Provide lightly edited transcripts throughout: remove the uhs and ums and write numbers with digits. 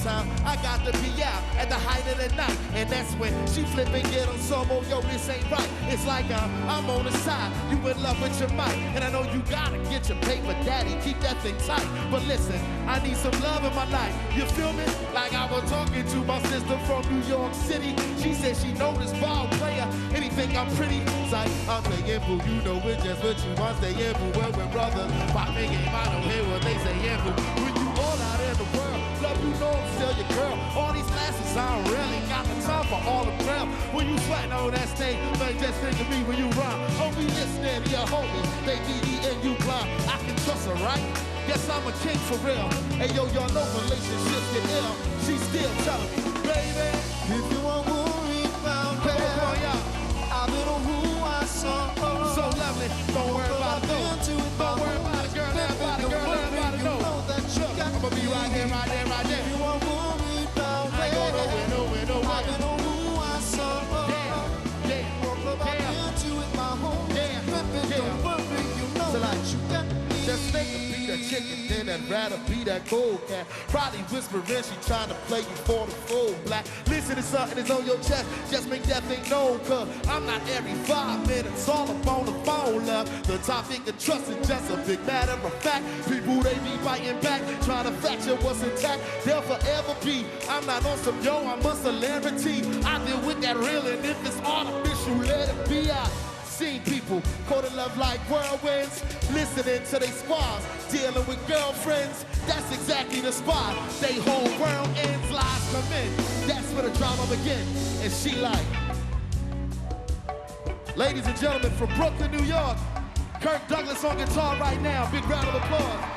time, I got to be out at the height of the night. And that's when she flip and get on some, oh, yo, this ain't right. It's like I'm on the side, you in love with your mic. And I know you gotta get your paper, daddy, keep that thing tight. But listen, I need some love in my life, you feel me? Like I was talking to my sister from New York City. She said she know this ball player, anything I'm pretty. It's like, I'm playing boo, you know it's just what you want, stay in boo, well, we're brothers. Popping game, I don't hear what they say, yeah, boo. When you all out in the world, love you know I'm still your girl. All these classes, I don't really got the time for all the crap. When you sweating on that stage, man, just think of me when you rhyme. Oh, we listening to your homies, they and you blind. I can trust her, right? Yes, I'm a king for real. Hey, yo, y'all know relationships get ill. She still telling me, baby, if you are worried about me, I've been on who I saw. So lovely, don't worry about it, don't worry about it, girl, everybody know. Look, I'ma be right here, right there, right there. If you are worried about me, I go nowhere, nowhere. I've been on who I saw. Into it, my home. Don't worry, you know that you got me. Just think of be that chicken, then I'd rather be that cold cat. Probably whispering, she trying to play you for the full black. Listen to something that's on your chest, just make that thing known, cause I'm not every 5 minutes all up on the phone, love. The topic of trust is just a big matter of fact. People, they be fighting back, trying to fracture what's intact. They'll forever be, I'm not on some yo, I'm a celebrity. I deal with that real, and if it's artificial, let it be out. Seen people caught in love like whirlwinds, listening to they squads, dealing with girlfriends. That's exactly the spot. They whole world ends, lies come in. That's where the drama begins. And she like, ladies and gentlemen, from Brooklyn, New York, Kirk Douglas on guitar right now. Big round of applause.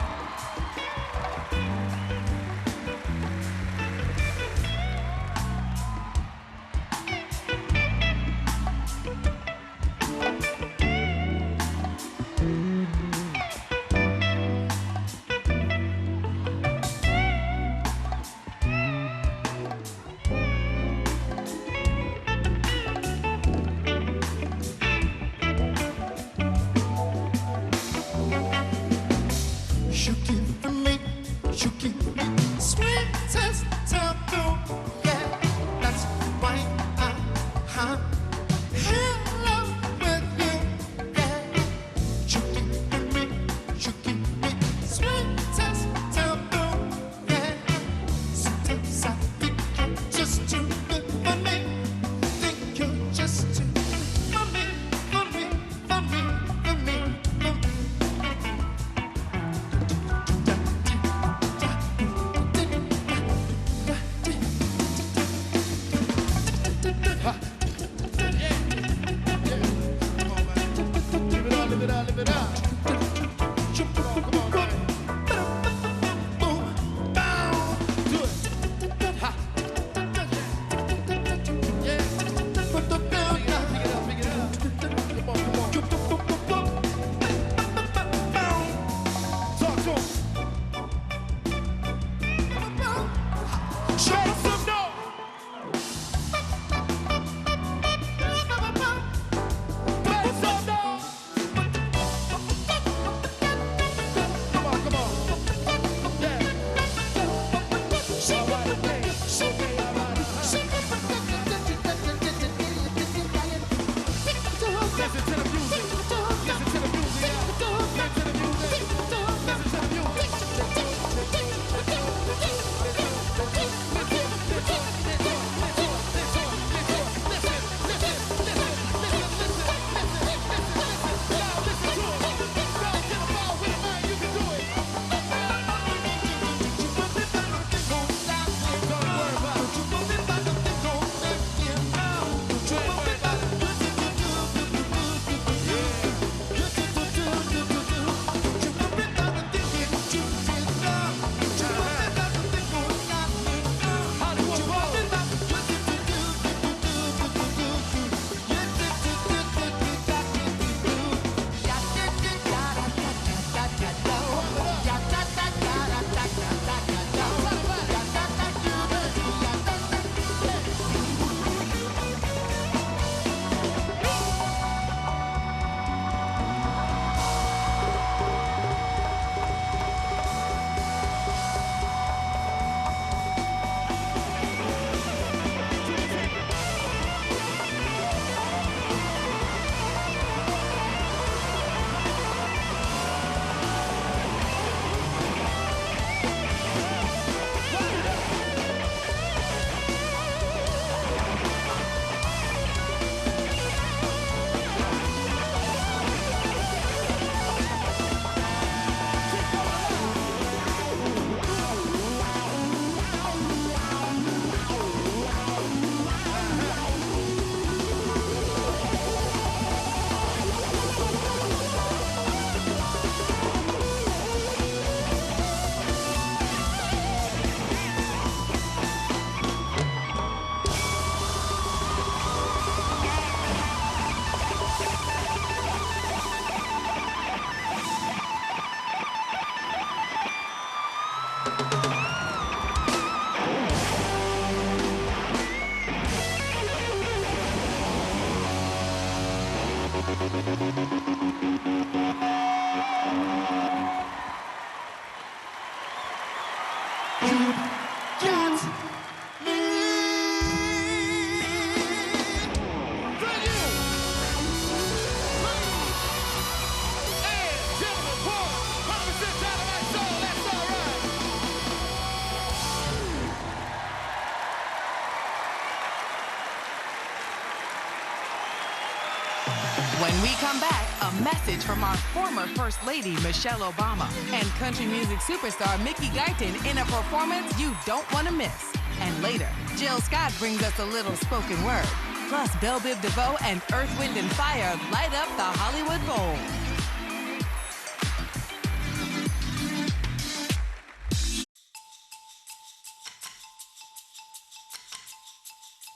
When we come back, a message from our former First Lady, Michelle Obama, and country music superstar Mickey Guyton in a performance you don't want to miss. And later, Jill Scott brings us a little spoken word. Plus, Belle Biv DeVoe and Earth, Wind, and Fire light up the Hollywood Bowl.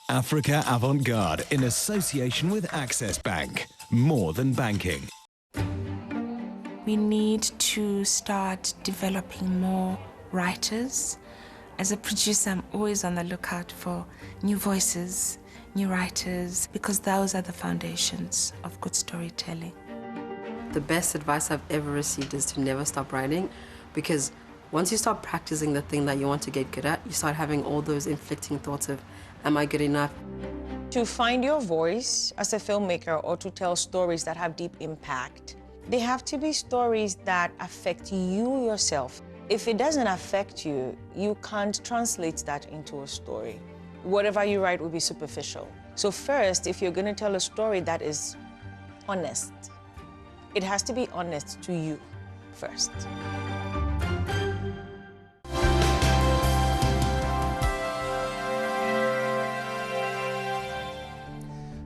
Africa Avant-Garde in association with Access Bank. More than banking. We need to start developing more writers. As a producer, I'm always on the lookout for new voices, new writers, because those are the foundations of good storytelling. The best advice I've ever received is to never stop writing, because once you start practicing the thing that you want to get good at, you start having all those inflicting thoughts of, am I good enough? To find your voice as a filmmaker or to tell stories that have deep impact, they have to be stories that affect you yourself. If it doesn't affect you, you can't translate that into a story. Whatever you write will be superficial. So first, if you're going to tell a story that is honest, it has to be honest to you first.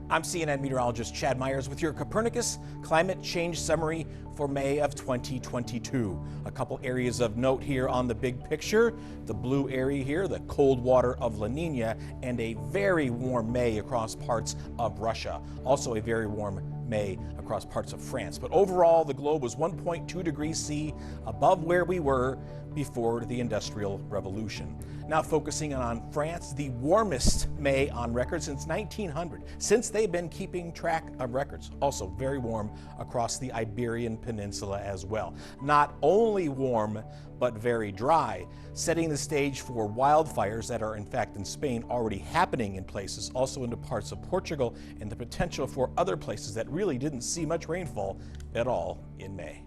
I'm CNN meteorologist Chad Myers with your Copernicus Climate Change Summary for May of 2022. A couple areas of note here on the big picture. The blue area here, the cold water of La Nina, and a very warm May across parts of Russia. Also a very warm May across parts of France. But overall, the globe was 1.2 degrees C above where we were before the Industrial Revolution. Now focusing on France, the warmest May on record since 1900, since they've been keeping track of records. Also very warm across the Iberian Peninsula as well. Not only warm, but very dry, setting the stage for wildfires that are in fact in Spain already happening in places, also into parts of Portugal, and the potential for other places that really didn't see much rainfall at all in May.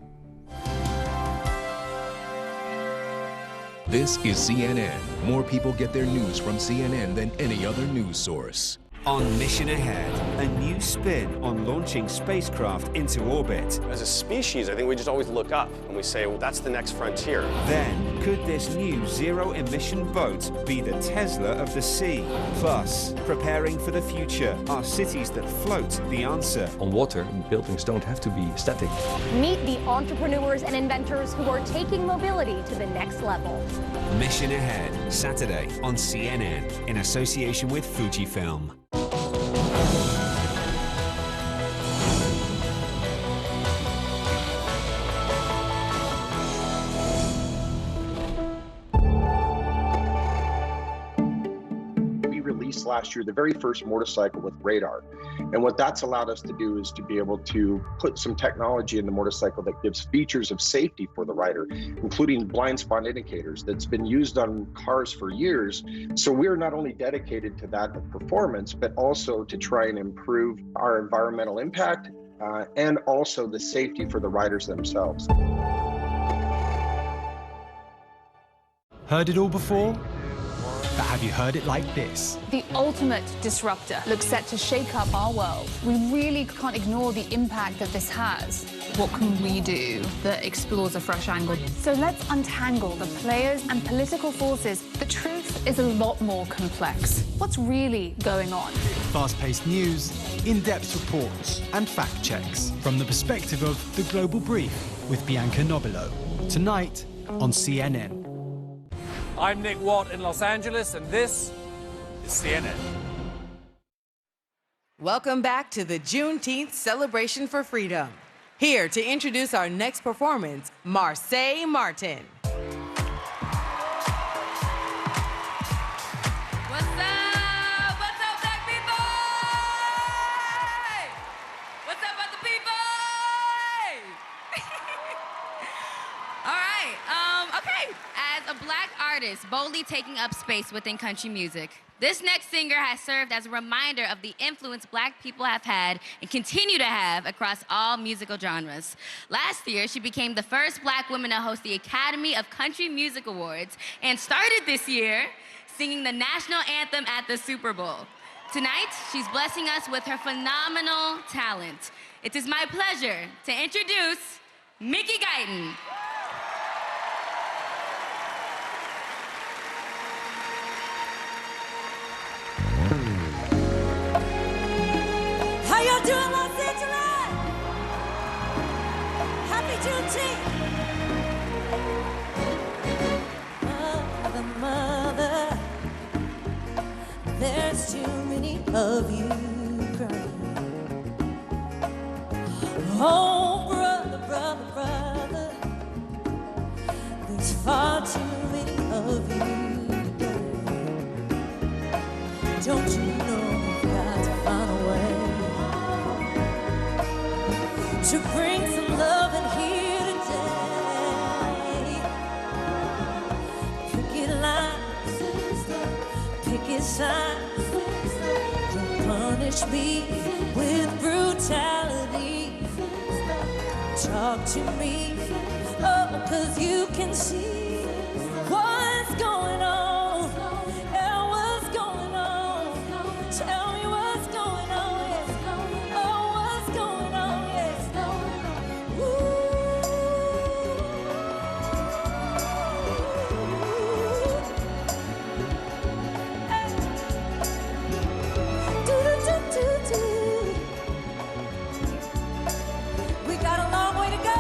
This is CNN. More people get their news from CNN than any other news source. On Mission Ahead, a new spin on launching spacecraft into orbit. As a species, I think we just always look up and we say, well, that's the next frontier. Then, could this new zero-emission boat be the Tesla of the sea? Plus, preparing for the future, are cities that float the answer? On water, buildings don't have to be static. Meet the entrepreneurs and inventors who are taking mobility to the next level. Mission Ahead, Saturday on CNN, in association with Fujifilm. Last year, the very first motorcycle with radar. And what that's allowed us to do is to be able to put some technology in the motorcycle that gives features of safety for the rider, including blind spot indicators that's been used on cars for years. So we're not only dedicated to that performance, but also to try and improve our environmental impact and also the safety for the riders themselves. Heard it all before? But have you heard it like this? The ultimate disruptor looks set to shake up our world. We really can't ignore the impact that this has. What can we do that explores a fresh angle? So let's untangle the players and political forces. The truth is a lot more complex. What's really going on? Fast-paced news, in-depth reports, and fact checks from the perspective of The Global Brief with Bianca Nobilo. Tonight on CNN. I'm Nick Watt in Los Angeles, and this is CNN. Welcome back to the Juneteenth celebration for freedom. Here to introduce our next performance, Marseille Martin. What's up? What's up, black people? What's up, other people? a black artist boldly taking up space within country music. This next singer has served as a reminder of the influence black people have had and continue to have across all musical genres. Last year, she became the first black woman to host the Academy of Country Music Awards and started this year singing the national anthem at the Super Bowl. Tonight, she's blessing us with her phenomenal talent. It is my pleasure to introduce Mickey Guyton. How y'all doing, Los Angeles? Happy Juneteenth. Mother, there's too many of you crying. Oh, brother, brother, brother, there's far too many of you dying. Don't you know you've got to find a way to bring some love in here today? Picket lines, picket signs, don't punish me with brutality. Talk to me, oh, 'cause you can see what's going on. Yeah, what's going on? Tell me what's going on. Yeah. Oh, what's going on? Yeah. Ooh. Hey. Do do do do do. We got a long way to go,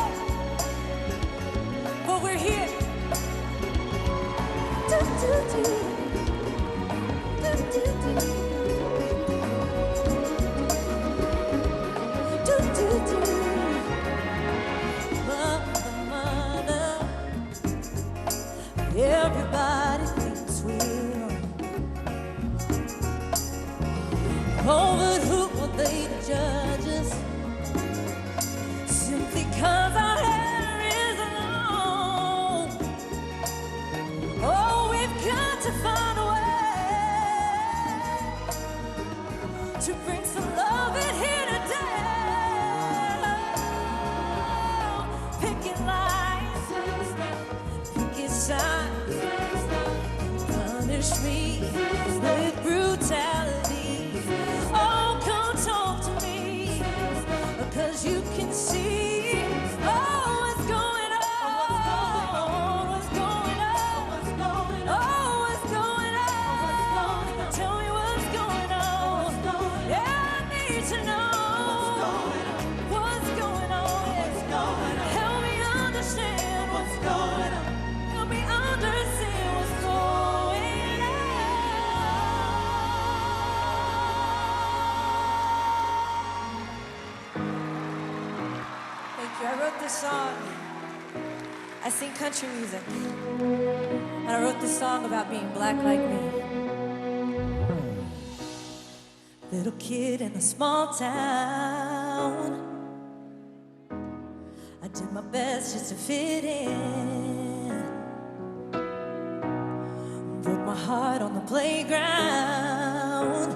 but we're here. Do do do. Do do do. Do do do. Mother, mother, everybody thinks we're on. Oh, but who are they to judge us? Simply 'cause our hair is long. Oh, we've got to find a way to bring some love in here today. Picket lines, picket signs, punish me with brutality. Oh, come talk to me, because you can see, oh, what's going on? What's going on? Oh, what's going on? Tell me what's going on. Yeah, I need to know what's going on. Help me understand what's going on. Help me understand what's going on. Thank you. I wrote this song. I sing country music. And I wrote this song about being black like me. Little kid in a small town. I did my best just to fit in. Broke my heart on the playground.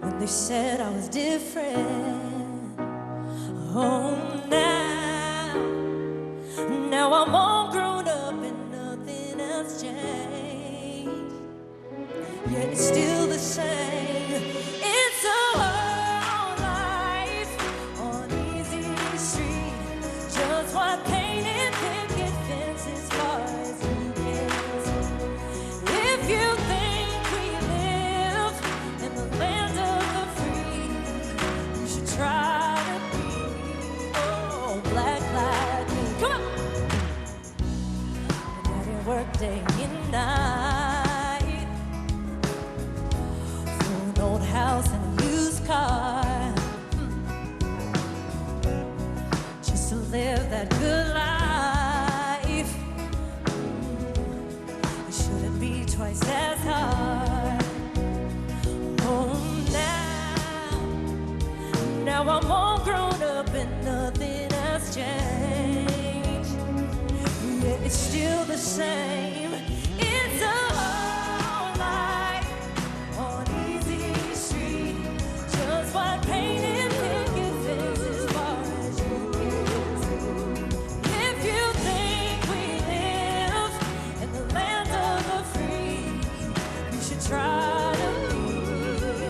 When they said I was different. Oh, now I'm all grown up and nothing has changed. Yet it's still the same. It's a hard life on easy street. Just what painted picket fences far as you can see. If you think we live in the land of the free, you should try to be, oh, black like me. Come on! Work day and night for an old house and a used car, just to live that good life. It shouldn't be twice as hard. Oh, now I'm all grown up and nothing has changed. Yeah, it's still the same. It's a whole life on easy street, just what painted picket fences far as you can see. If you think we live in the land of the free, you should try to be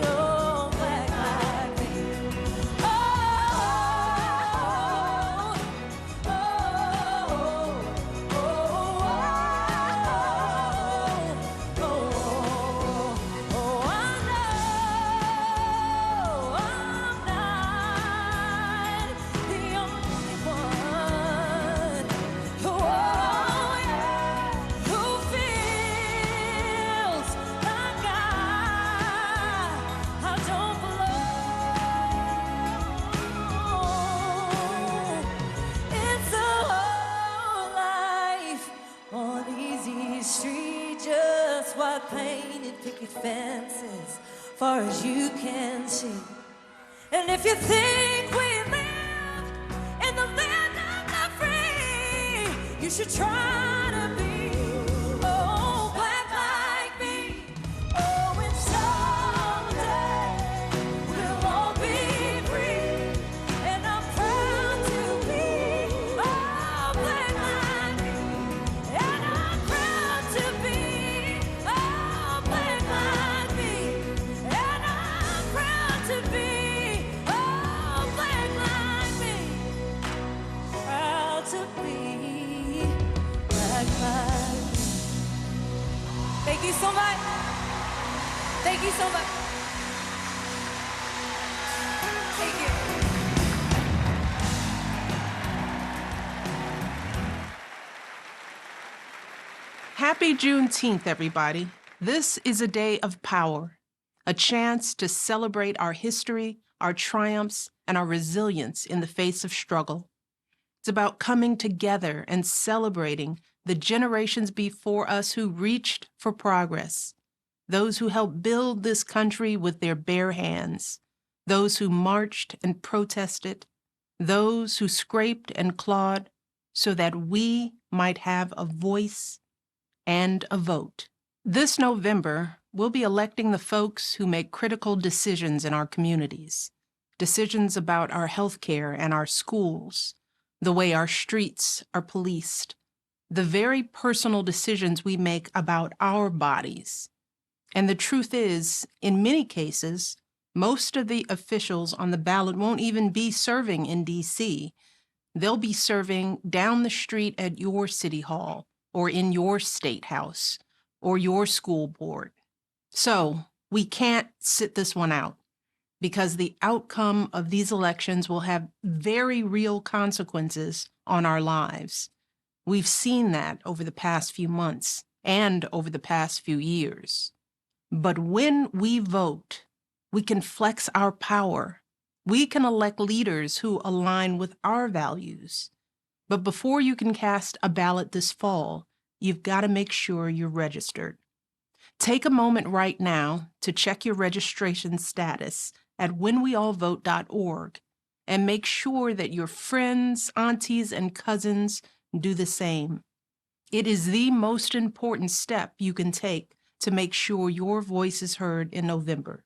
all black like me. Oh, oh, oh, What painted picket fences, far as you can see. And if you think we live in the land of the free, you should try to be oh black like me. Oh, and someday we'll all be free, and I'm proud to be oh black like me, and I'm proud to be. Thank you so much. Thank you so much. Thank you. Happy Juneteenth, everybody. This is a day of power, a chance to celebrate our history, our triumphs, and our resilience in the face of struggle. It's about coming together and celebrating the generations before us who reached for progress, those who helped build this country with their bare hands, those who marched and protested, those who scraped and clawed so that we might have a voice and a vote. This November, we'll be electing the folks who make critical decisions in our communities, decisions about our healthcare and our schools, the way our streets are policed, the very personal decisions we make about our bodies. And the truth is, in many cases, most of the officials on the ballot won't even be serving in D.C. They'll be serving down the street at your city hall, or in your state house, or your school board. So we can't sit this one out, because the outcome of these elections will have very real consequences on our lives. We've seen that over the past few months and over the past few years. But when we vote, we can flex our power. We can elect leaders who align with our values. But before you can cast a ballot this fall, you've got to make sure you're registered. Take a moment right now to check your registration status at whenweallvote.org and make sure that your friends, aunties, and cousins do the same. It is the most important step you can take to make sure your voice is heard in November.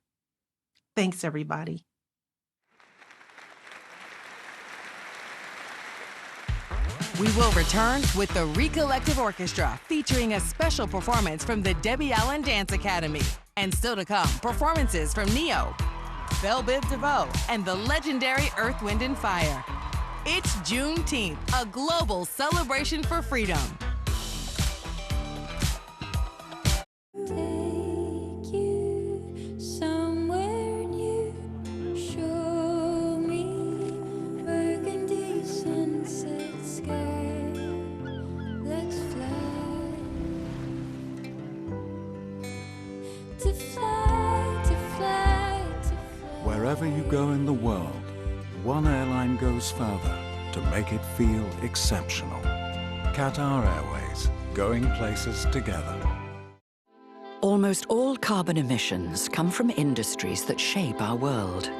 Thanks, everybody. We will return with the Recollective Orchestra, featuring a special performance from the Debbie Allen Dance Academy. And still to come, performances from Neo, Belle Biv DeVoe, and the legendary Earth, Wind & Fire. It's Juneteenth, a global celebration for freedom. Take you somewhere new, show me burgundy sunset sky. Let's fly, to fly, to fly, to fly. Wherever you go in the world, one airline goes further to make it feel exceptional. Qatar Airways, going places together. Almost all carbon emissions come from industries that shape our world.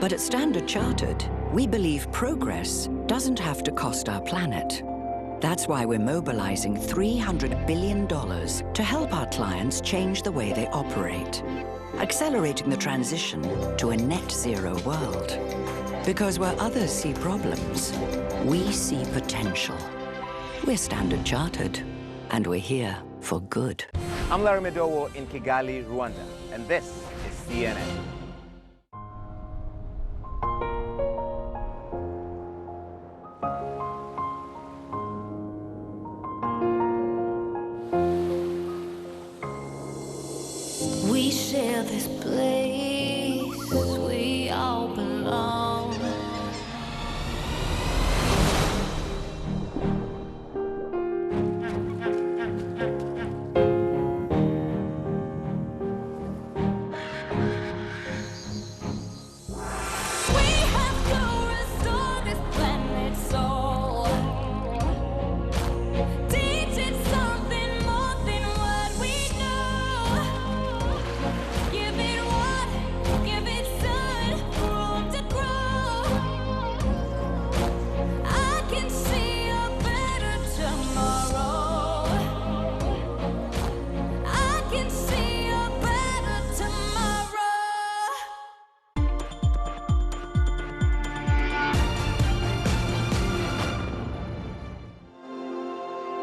But at Standard Chartered, we believe progress doesn't have to cost our planet. That's why we're mobilizing $300 billion to help our clients change the way they operate, accelerating the transition to a net zero world. Because where others see problems, we see potential. We're Standard Chartered, and we're here for good. I'm Larry Medowo in Kigali, Rwanda, and this is CNN. We share this place, we all belong.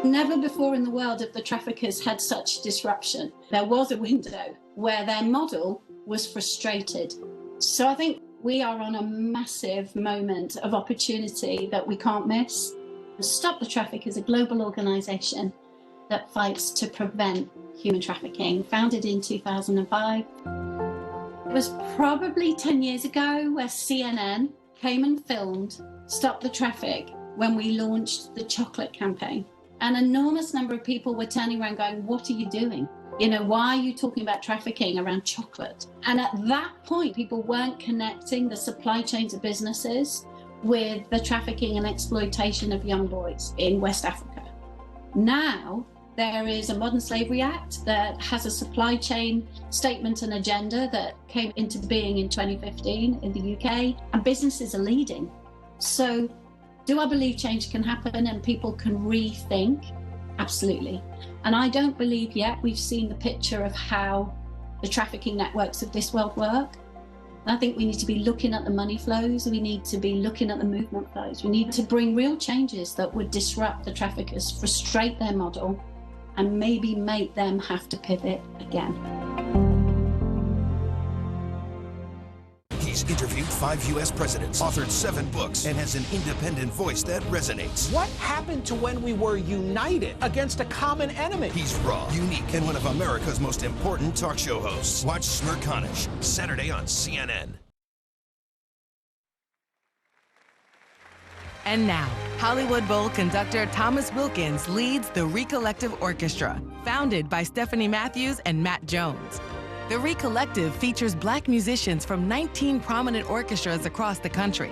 Never before in the world have the traffickers had such disruption. There was a window where their model was frustrated. So I think we are on a massive moment of opportunity that we can't miss. Stop the Traffic is a global organisation that fights to prevent human trafficking, founded in 2005. It was probably 10 years ago where CNN came and filmed Stop the Traffic when we launched the chocolate campaign. An enormous number of people were turning around going, what are you doing? You know, why are you talking about trafficking around chocolate? And at that point, people weren't connecting the supply chains of businesses with the trafficking and exploitation of young boys in West Africa. Now, there is a Modern Slavery Act that has a supply chain statement and agenda that came into being in 2015 in the UK, and businesses are leading. So, do I believe change can happen and people can rethink? Absolutely. And I don't believe yet we've seen the picture of how the trafficking networks of this world work. I think we need to be looking at the money flows. We need to be looking at the movement flows. We need to bring real changes that would disrupt the traffickers, frustrate their model, and maybe make them have to pivot again. He's interviewed 5 U.S. presidents, authored 7 books, and has an independent voice that resonates. What happened to when we were united against a common enemy? He's raw, unique, and one of America's most important talk show hosts. Watch Smirconish, Saturday on CNN. And now, Hollywood Bowl conductor Thomas Wilkins leads the Recollective Orchestra, founded by Stephanie Matthews and Matt Jones. The Recollective features Black musicians from 19 prominent orchestras across the country.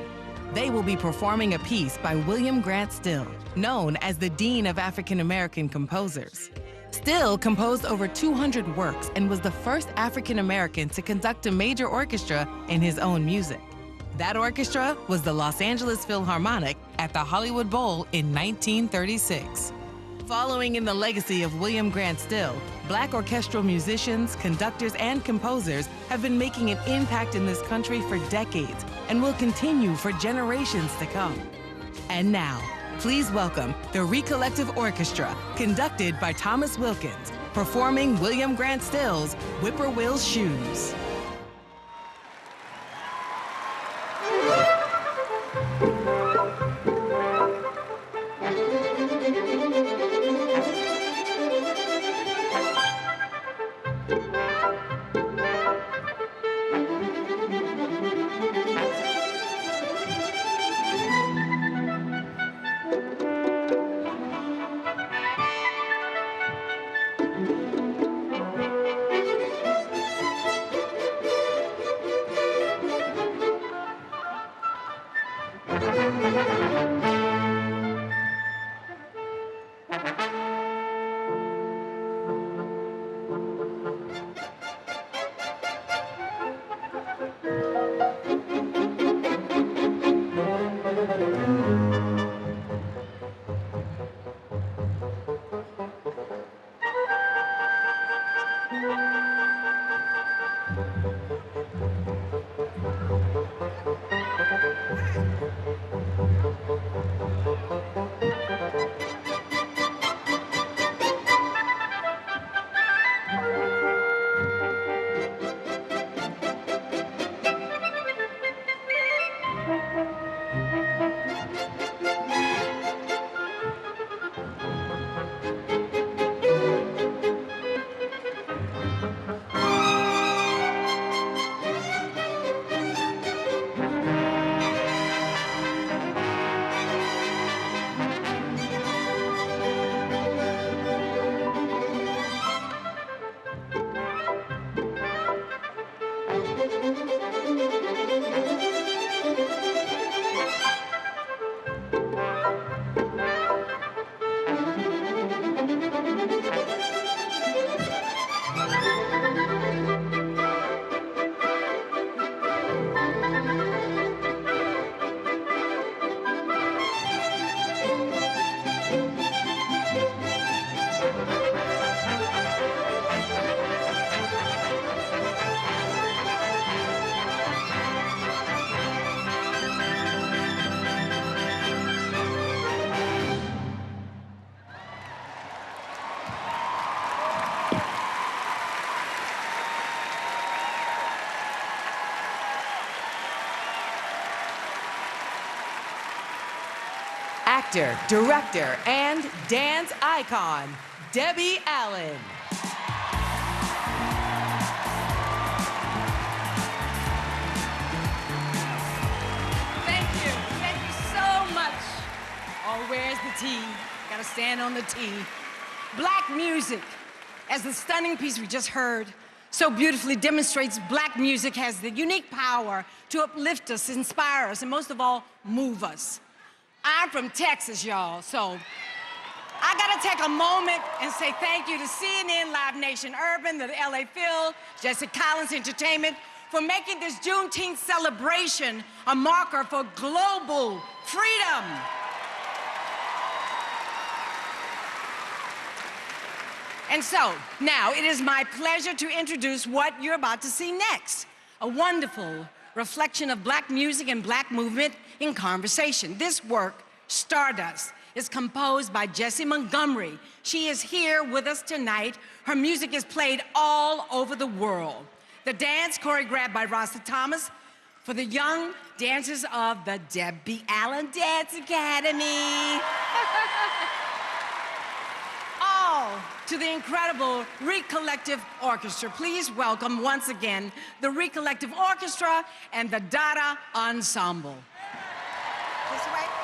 They will be performing a piece by William Grant Still, known as the Dean of African American Composers. Still composed over 200 works and was the first African American to conduct a major orchestra in his own music. That orchestra was the Los Angeles Philharmonic at the Hollywood Bowl in 1936. Following in the legacy of William Grant Still, Black orchestral musicians, conductors, and composers have been making an impact in this country for decades and will continue for generations to come. And now, please welcome the Recollective Orchestra, conducted by Thomas Wilkins, performing William Grant Still's Whippoorwill's Shoes. Actor, director, and dance icon, Debbie Allen. Thank you so much. Oh, where's the tea? Gotta stand on the tea. Black music, as the stunning piece we just heard so beautifully demonstrates, black music has the unique power to uplift us, inspire us, and most of all, move us. I'm from Texas, y'all, so I gotta take a moment and say thank you to CNN, Live Nation Urban, the LA Phil, Jesse Collins Entertainment, for making this Juneteenth celebration a marker for global freedom. And so, now it is my pleasure to introduce what you're about to see next, a wonderful reflection of black music and black movement in conversation. This work, Stardust, is composed by Jessie Montgomery. She is here with us tonight. Her music is played all over the world. The dance, choreographed by Rasta Thomas, for the young dancers of the Debbie Allen Dance Academy. All to the incredible Recollective Orchestra. Please welcome once again the Recollective Orchestra and the Dada Ensemble. This way.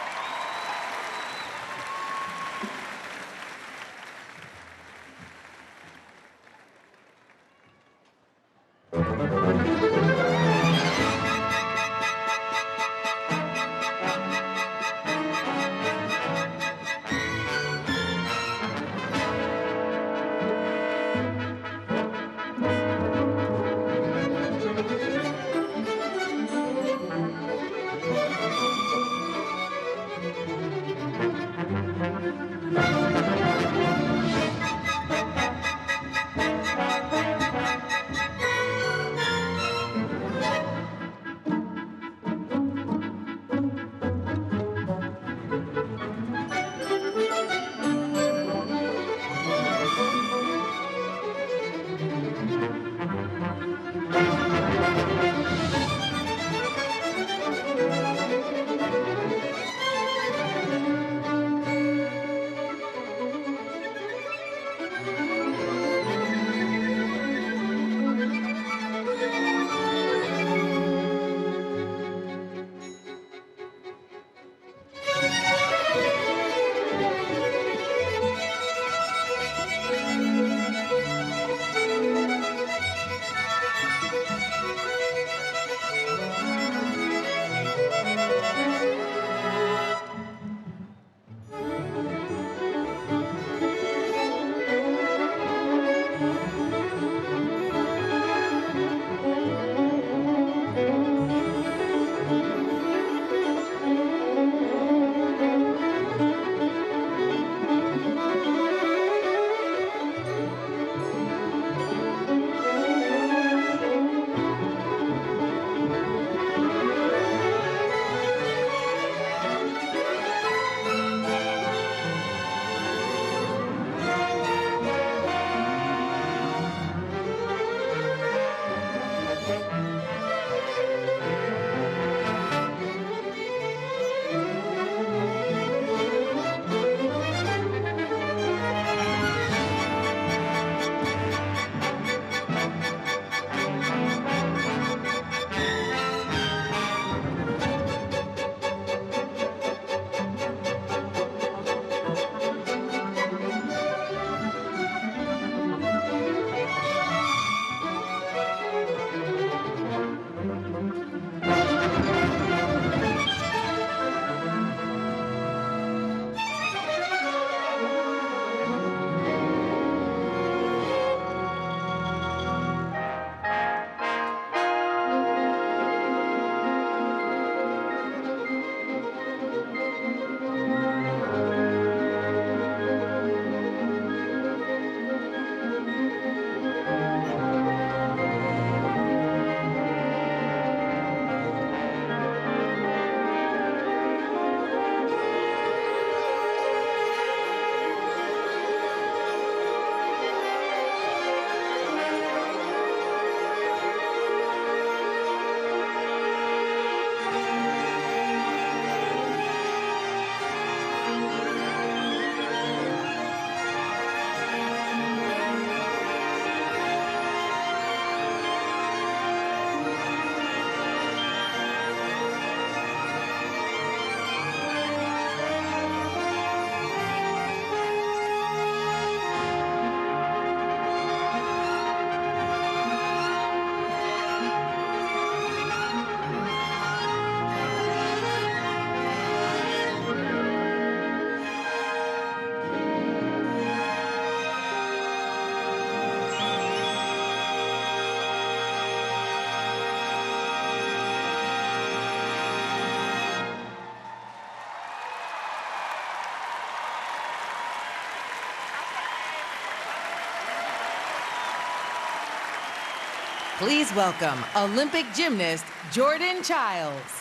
Please welcome Olympic gymnast Jordan Childs.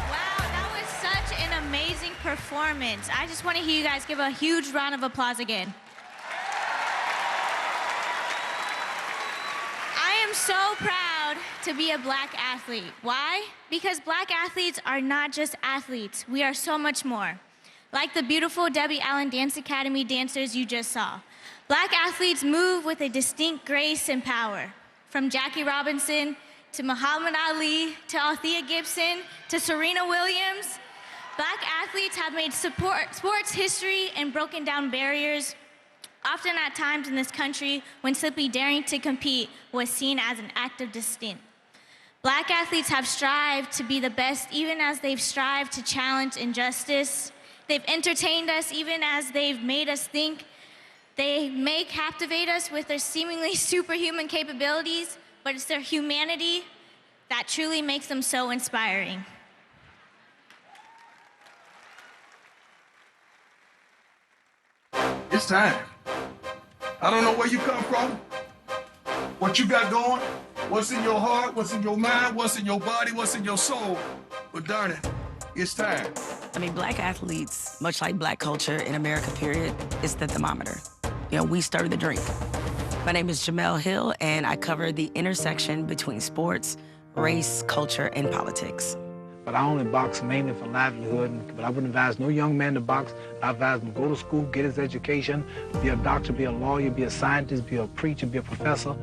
That was such an amazing performance. I just want to hear you guys give a huge round of applause again. I am so proud to be a Black athlete. Why? Because Black athletes are not just athletes. We are so much more. Like the beautiful Debbie Allen Dance Academy dancers you just saw. Black athletes move with a distinct grace and power. From Jackie Robinson to Muhammad Ali to Althea Gibson to Serena Williams, Black athletes have made sports history and broken down barriers, often at times in this country when simply daring to compete was seen as an act of disdain. Black athletes have strived to be the best even as they've strived to challenge injustice. They've entertained us even as they've made us think. They may captivate us with their seemingly superhuman capabilities, but it's their humanity that truly makes them so inspiring. It's time. I don't know where you come from, what you got going, what's in your heart, what's in your mind, what's in your body, what's in your soul, but darn it, it's time. I mean, Black athletes, much like Black culture in America, period, is the thermometer. You know, we stir the drink. My name is Jamelle Hill, and I cover the intersection between sports, race, culture, and politics. But I only box mainly for livelihood, but I wouldn't advise no young man to box. I advise him to go to school, get his education, be a doctor, be a lawyer, be a scientist, be a preacher, be a professor.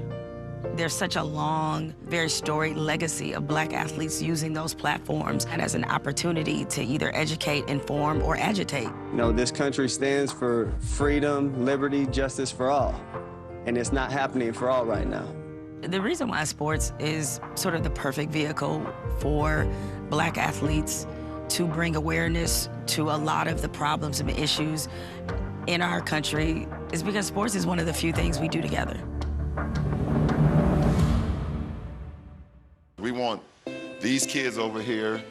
There's such a long, very storied legacy of Black athletes using those platforms and as an opportunity to either educate, inform, or agitate. You know, this country stands for freedom, liberty, justice for all. And it's not happening for all right now. The reason why sports is sort of the perfect vehicle for Black athletes to bring awareness to a lot of the problems and issues in our country is because sports is one of the few things we do together. We want these kids over here,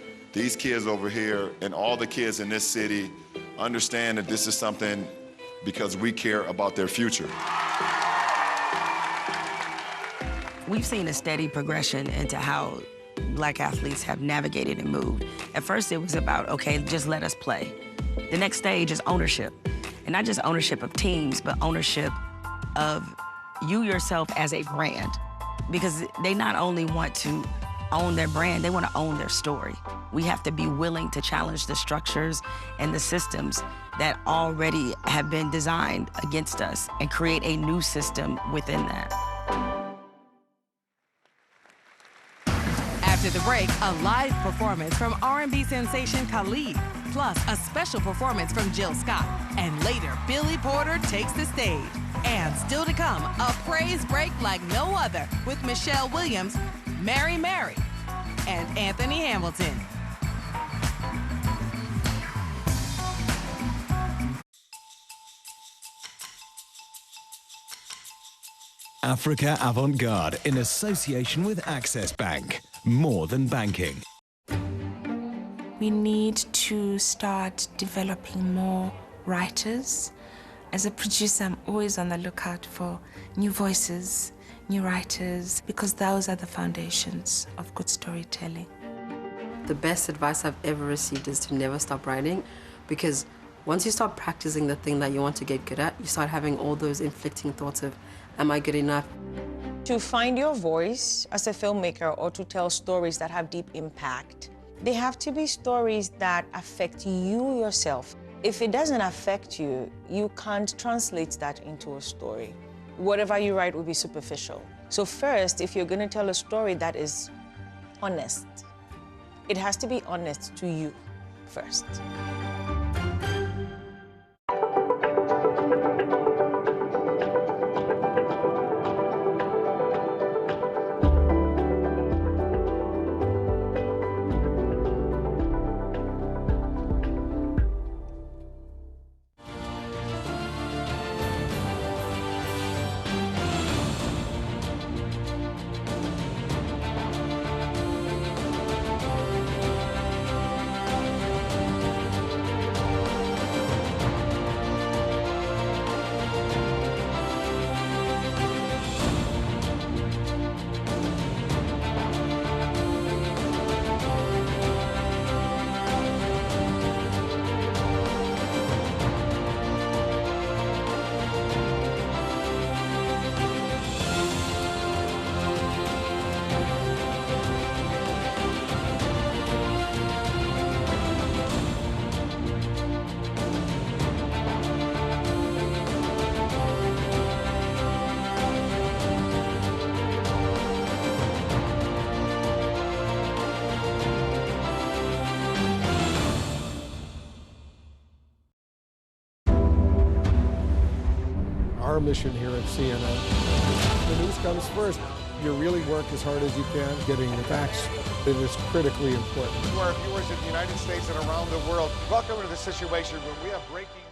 and all the kids in this city understand that this is something because we care about their future. We've seen a steady progression into how Black athletes have navigated and moved. At first, it was about, okay, just let us play. The next stage is ownership. And not just ownership of teams, but ownership of you yourself as a brand. Because they not only want to own their brand, they want to own their story. We have to be willing to challenge the structures and the systems that already have been designed against us and create a new system within that. After the break, a live performance from R&B sensation Khalid, plus a special performance from Jill Scott. And later, Billy Porter takes the stage. And still to come, a praise break like no other with Michelle Williams, Mary Mary, and Anthony Hamilton. Africa Avant-Garde in association with Access Bank. More than banking. We need to start developing more writers. As a producer, I'm always on the lookout for new voices, new writers, because those are the foundations of good storytelling. The best advice I've ever received is to never stop writing, because once you start practicing the thing that you want to get good at, you start having all those inflicting thoughts of, am I good enough? To find your voice as a filmmaker or to tell stories that have deep impact, they have to be stories that affect you yourself. If it doesn't affect you, you can't translate that into a story. Whatever you write will be superficial. So first, if you're going to tell a story that is honest, it has to be honest to you first. our mission here at CNN. The news comes first. You really work as hard as you can, getting the facts. It is critically important. To our viewers in the United States and around the world, welcome to the Situation Room. We have breaking news.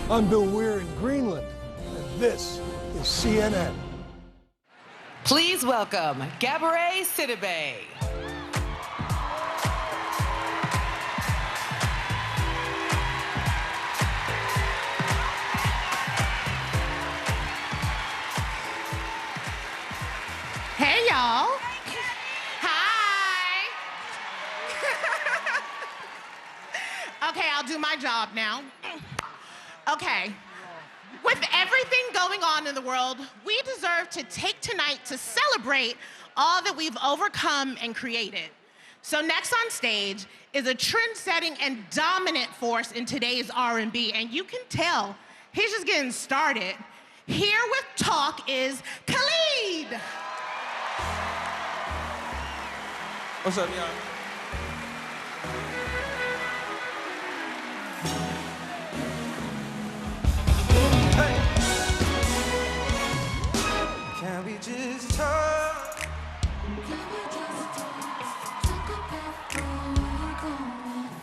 I'm Bill Weir in Greenland, and this is CNN. Please welcome Gabourey Sidibe. Hey, y'all. Hi. Okay, I'll do my job now. Okay. With everything going on in the world, we deserve to take tonight to celebrate all that we've overcome and created. So next on stage is a trend-setting and dominant force in today's R&B, and you can tell he's just getting started. Here with talk is Khalid. What's up, y'all? Can we just talk?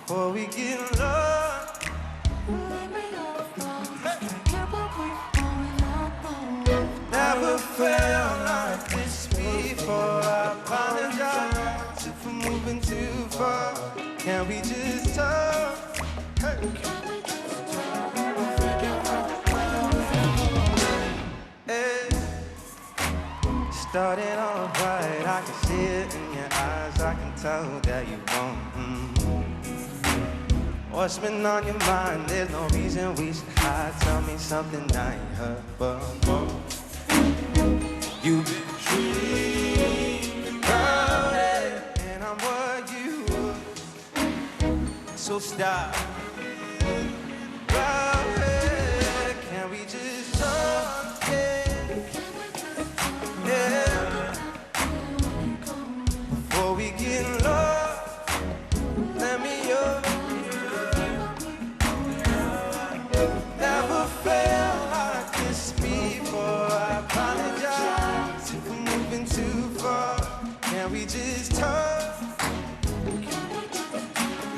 Before we get lost. Never felt like this before. I apologize if I'm moving too far. Can we just talk? Hey. Started off right, I can see it in your eyes. I can tell that you want. What's been on your mind? There's no reason we should hide. Tell me something I ain't heard before. You've been treated crowded, and I'm what you were. So stop. Crowded, can we just talk? Yeah. Before we get lost, let me up. Never felt like this before. I apologize if I'm moving too far. Can we just talk?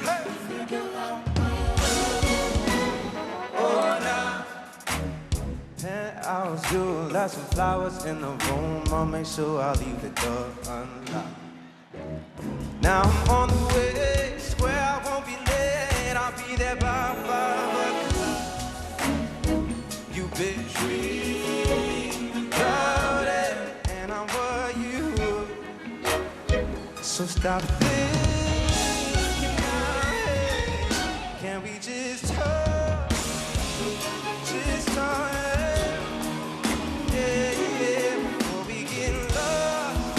Hey. Oh, nah. Penthouse, you left some flowers in the room. I'll make sure I leave the door unlocked. Now I'm on the way, swear I won't be late. I'll be there by 5 o'clock. You've been treated crowded, and I'm what you were. So stop thinking my head. Can we just talk? Just talk. Yeah, yeah. Before we get lost,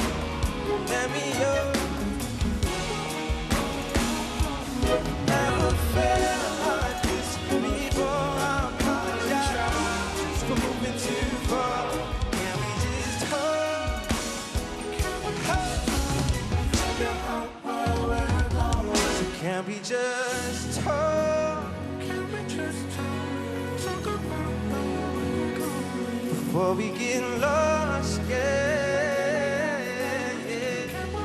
let me up. Never felt like this before. I apologize for moving too far. Can we just talk? So can we just talk? Before we get lost, yeah, yeah.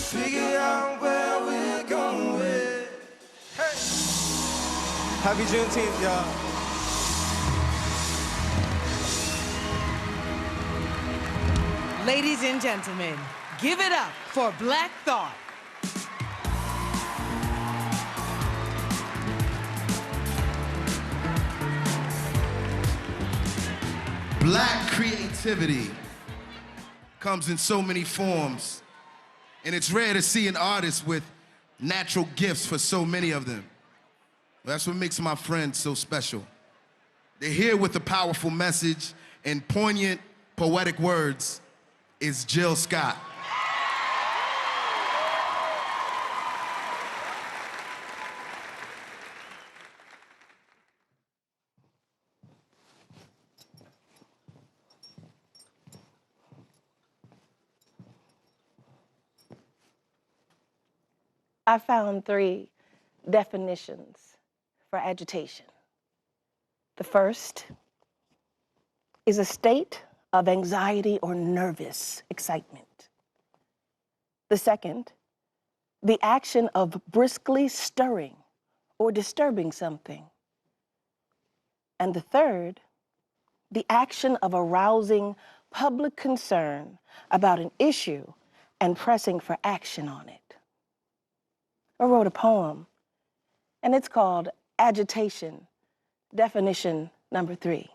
figure out where we're going. Hey! Happy Juneteenth, y'all. Ladies and gentlemen, give it up for Black Thought. Black creativity comes in so many forms, and it's rare to see an artist with natural gifts for so many of them. That's what makes my friends so special. They're here with a powerful message and poignant, poetic words. Is Jill Scott. I found 3 definitions for agitation. The first is a state of anxiety or nervous excitement. The second, the action of briskly stirring or disturbing something. And the third, the action of arousing public concern about an issue and pressing for action on it. I wrote a poem, and it's called Agitation, definition number 3.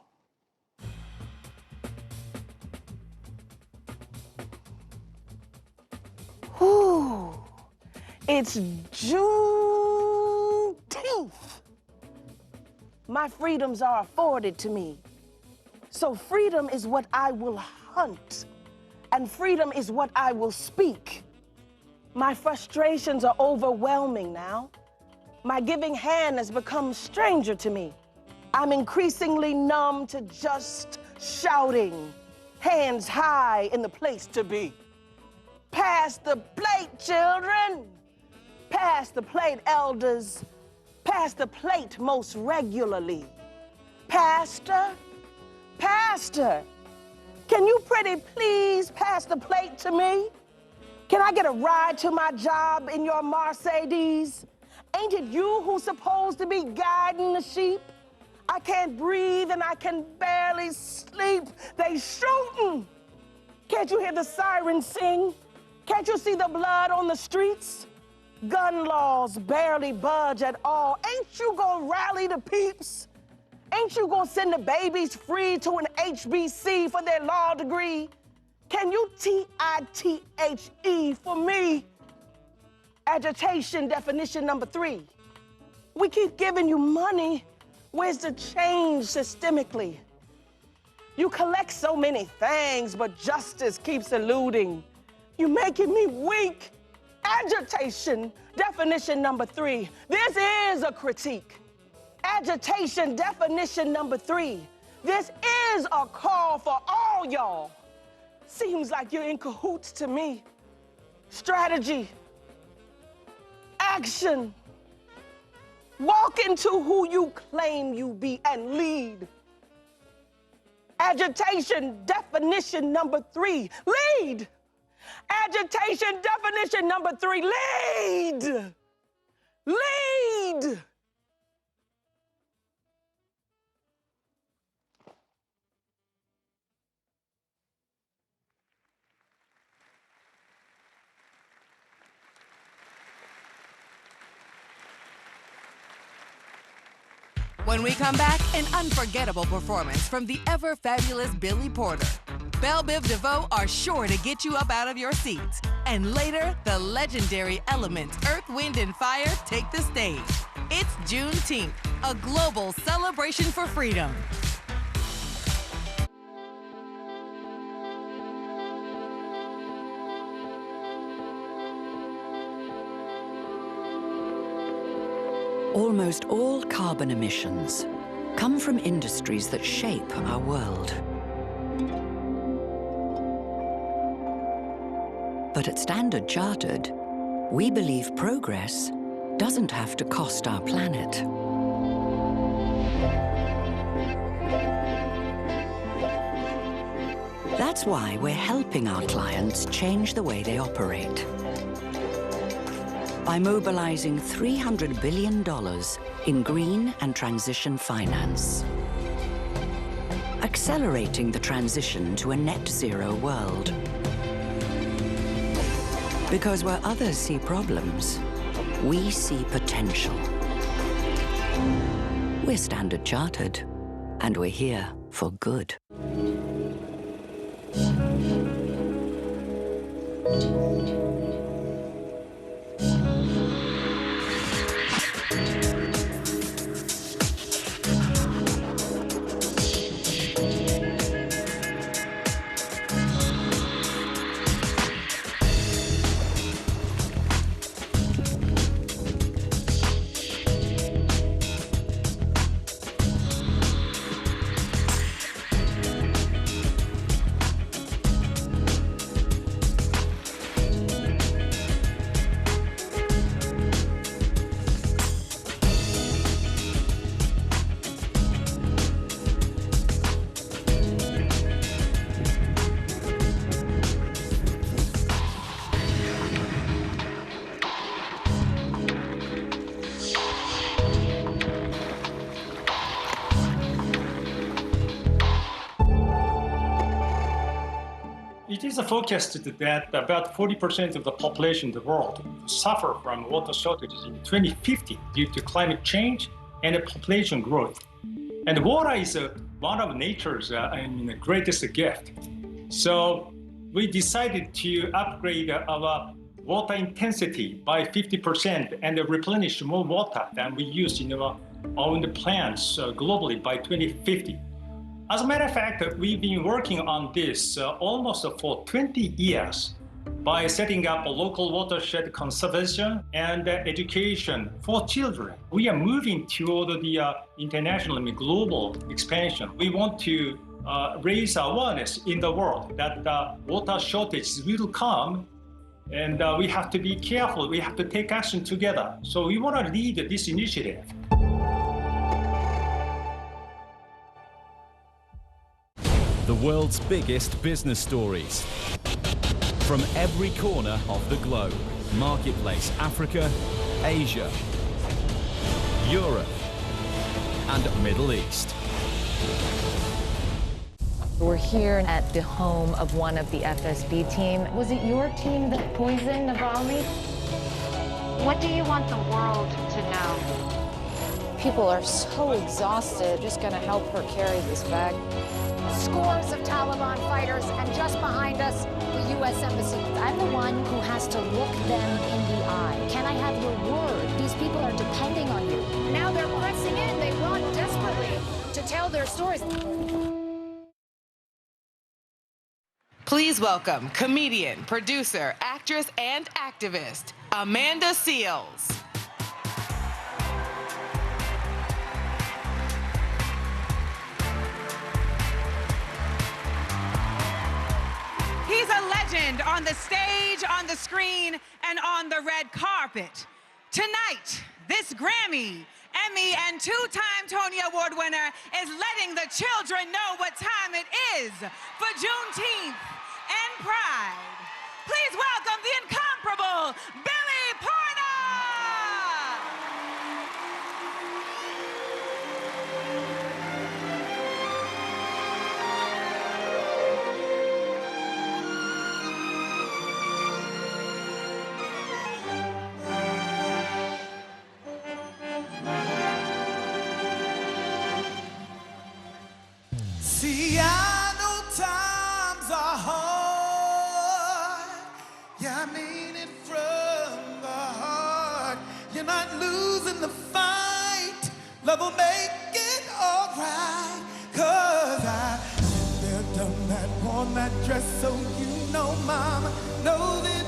Whew, it's Juneteenth. My freedoms are afforded to me. So freedom is what I will hunt, and freedom is what I will speak. My frustrations are overwhelming now. My giving hand has become stranger to me. I'm increasingly numb to just shouting, hands high in the place to be. Pass the plate, children. Pass the plate, elders. Pass the plate most regularly. Pastor, Pastor, can you pretty please pass the plate to me? Can I get a ride to my job in your Mercedes? Ain't it you who's supposed to be guiding the sheep? I can't breathe and I can barely sleep. They shooting. Can't you hear the sirens sing? Can't you see the blood on the streets? Gun laws barely budge at all. Ain't you gonna rally the peeps? Ain't you gonna send the babies free to an HBC for their law degree? Can you TITHE for me? Agitation, definition number 3. We keep giving you money. Where's the change systemically? You collect so many things, but justice keeps eluding. You're making me weak. Agitation, definition number 3. This is a critique. Agitation, definition number 3. This is a call for all y'all. Seems like you're in cahoots to me. Strategy, action. Walk into who you claim you be and lead. Agitation, definition number 3. Lead. Agitation, definition number 3. Lead. Lead. When we come back, an unforgettable performance from the ever-fabulous Billy Porter. Belle Biv DeVoe are sure to get you up out of your seats. And later, the legendary elements Earth, Wind, and Fire take the stage. It's Juneteenth, a global celebration for freedom. Almost all carbon emissions come from industries that shape our world. But at Standard Chartered, we believe progress doesn't have to cost our planet. That's why we're helping our clients change the way they operate. by mobilizing $300 billion in green and transition finance, accelerating the transition to a net zero world. Because where others see problems, we see potential. We're Standard Chartered, and we're here for good. It is forecasted that about 40% of the population in the world will suffer from water shortages in 2050 due to climate change and population growth. And water is one of nature's greatest gift. So we decided to upgrade our water intensity by 50% and replenish more water than we use in our own plants globally by 2050. As a matter of fact, we've been working on this almost for 20 years by setting up a local watershed conservation and education for children. We are moving toward the international and global expansion. We want to raise awareness in the world that water shortages will come, and we have to be careful. We have to take action together. So we want to lead this initiative. The world's biggest business stories. From every corner of the globe. Marketplace Africa, Asia, Europe, and Middle East. We're here at the home of one of the FSB team. Was it your team that poisoned Navalny? What do you want the world to know? People are so exhausted. Just gonna help her carry this bag. Scores of Taliban fighters, and just behind us, the U.S. Embassy. I'm the one who has to look them in the eye. Can I have your word? These people are depending on you. Now they're pressing in. They want desperately to tell their stories. Please welcome comedian, producer, actress, and activist, Amanda Seales. He's a legend on the stage, on the screen, and on the red carpet. Tonight, this Grammy, Emmy, and two-time Tony Award winner is letting the children know what time it is for Juneteenth and Pride. Please welcome the incomparable Billy Porter! See, I know times are hard. Yeah, I mean it from the heart. You're not losing the fight. Love will make it alright. 'Cause I've been there, done that, worn that dress, so you know, Mama, knows it